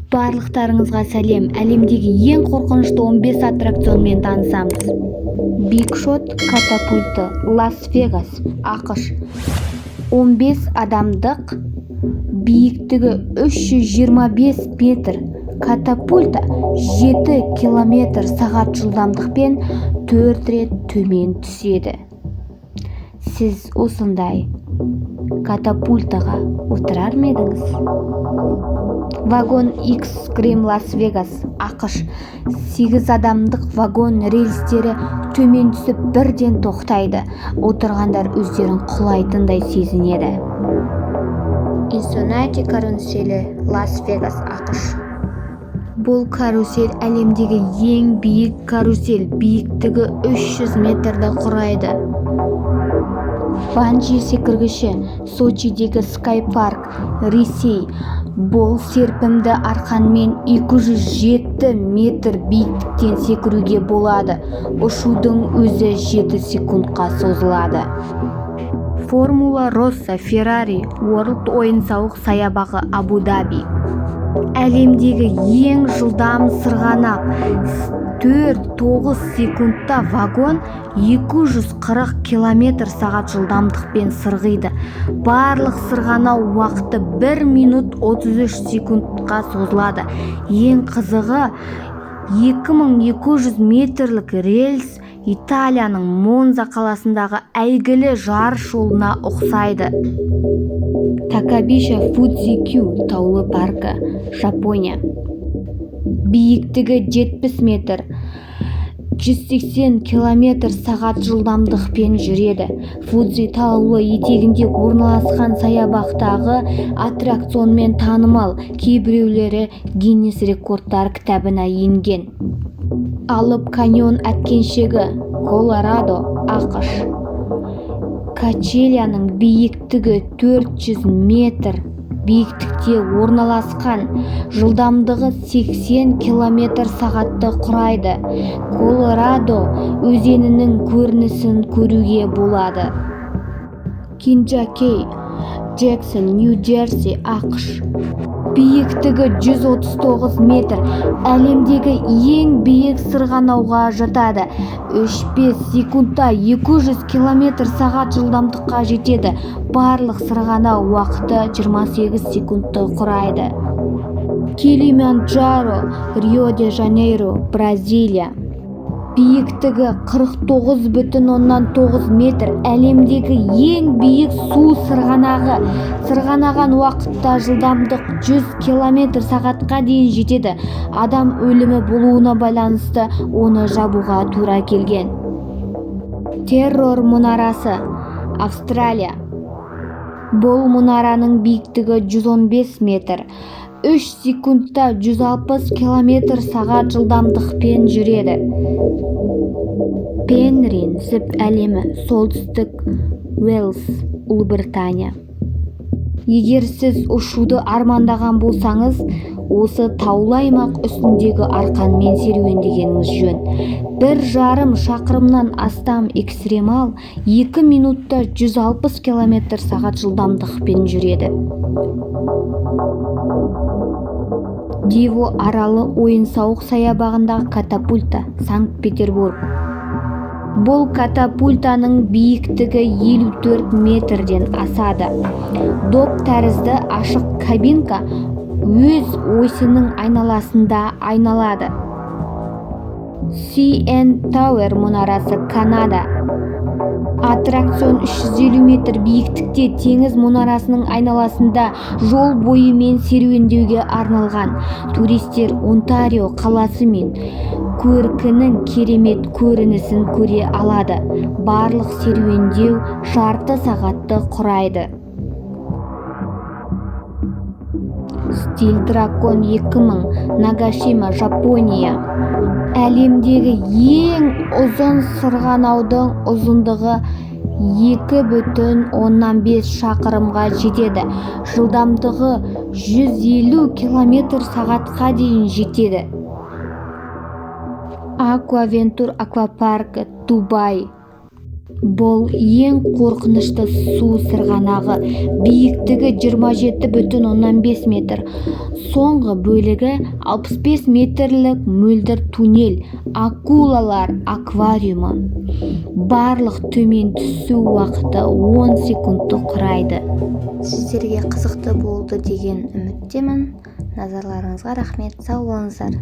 Барлықтарыңызға сәлем. Әлемдегі ең қорқынышты 15 аттракционмен танысамыз. Big Shot катапульті, Лас-Вегас, ақш. 15 адамдық, биіктігі 325 метр. Катапульта 7 км/сағат жылдамдықпен 4 рет төмен түседі. Сіз осындай катапультаға отырар ма едіңіз? Вагон X Крем Лас-Вегас, ақш. 8 адамдық вагон рельстері төмен түсіп бірден тоқтайды. Отырғандар өздерін құлайтындай сезінеді. Инсонати каруселі, Лас-Вегас, ақш. Бұл карусель әлемдегі ең биік карусель, биіктігі 300 метрді құрайды. Банджи секіргіші, Сочидегі Скайпарк, Ресей. Бұл серпімді арқанмен 207 метр биіктіктен секіруге болады. Ұшудың өзі 7 секундқа созылады. Формула Росса, Феррари, World ойын-сауық саябағы, Абу-Даби. Әлемдегі ең жылдам сырғанақ. 4-9 секундта вагон 240 км/сағат жылдамдықпен сырғиды. Барлық сырғанау уақыты 1 минут 33 секундқа созылады. Ең қызығы, 2200 метрлік рельс Италияның Монза қаласындағы әйгілі жарыс жолына ұқсайды. Такабиша Фудзи-Кю таулы паркі, Жапония. Биіктігі 70 метр, 180 км/сағат жылдамдықпен жүреді. Фудзи таулы етегінде орналасқан саябақтағы аттракционмен танымал, кейбіреулері Гиннес рекордтар кітабына енген. Алып каньон әткеншегі, Колорадо, ақш. Качелияның биіктігі 400 метр биіктікте орналасқан, жылдамдығы 80 км/сағатты құрайды. Колорадо өзенінің көрінісін көруге болады. Кинджакей, Джексон, Нью-Джерси, ақш. Биіктігі 139 метр, әлемдегі ең биік сырғанауға жатады. 3-5 секундта 200 км/сағат жылдамдыққа жетеді. Барлық сырғанау уақыты 28 секундты құрайды. Килиманджаро, Рио-де-Жанейро, Бразилия. Биіктігі 49,9 метр, әлемдегі ең биік су сырғанағы. Сырғанаған уақытта жылдамдық 100 км/сағатқа дейін жетеді. Адам өлімі болуына байланысты оны жабуға тура келген. Террор мұнарасы, Австралия. Бұл мұнараның биіктігі 115 метр. 3 секундта 160 км/сағат жылдамдықпен жүреді. Пенрин зіп әлемі, солтүстік Уэльс, Ұлыбритания. Егер сіз ұшуды армандаған болсаңыз, осы таулы аймақ үстіндегі арқанмен серуендегеніңіз жөн. 1,5 шақырымнан астам экстремал 2 минутта 160 км/сағат жылдамдықпен жүреді. Диво аралы ойын-сауық саябағындағы катапульта, Санкт-Петербург. Бұл катапультаның биіктігі 54 метрден асады. Доп тәрізді ашық кабинка өз осінің айналасында айналады. CN Tower мұнарасы, Канада. Аттракцион 350 метр биіктікте теңіз мұнарасының айналасында жол бойымен серуендеуге арналған. Туристер Онтарио қаласы мен көркінің керемет көрінісін көре алады. Барлық серуендеу жарты сағатты құрайды. Стиль дракон 2000, Нагашима, Жапония. Әлемдегі ең ұзын сырғанаудың ұзындығы 2,5 шақырымға жетеді. Жылдамдығы 150 км/сағатқа дейін жетеді. Аквавентур аквапаркі, Дубай. бұл ең қорқынышты су сырғанағы, биіктігі 27,5 метр, соңғы бөлігі 65 метрлік мөлдір туннель, акулалар аквариумы. Барлық төмен түсу уақыты 10 секундты құрайды. Сіздерге қызықты болды деген үміттемін. Назарларыңызға рахмет, сау болыңыздар.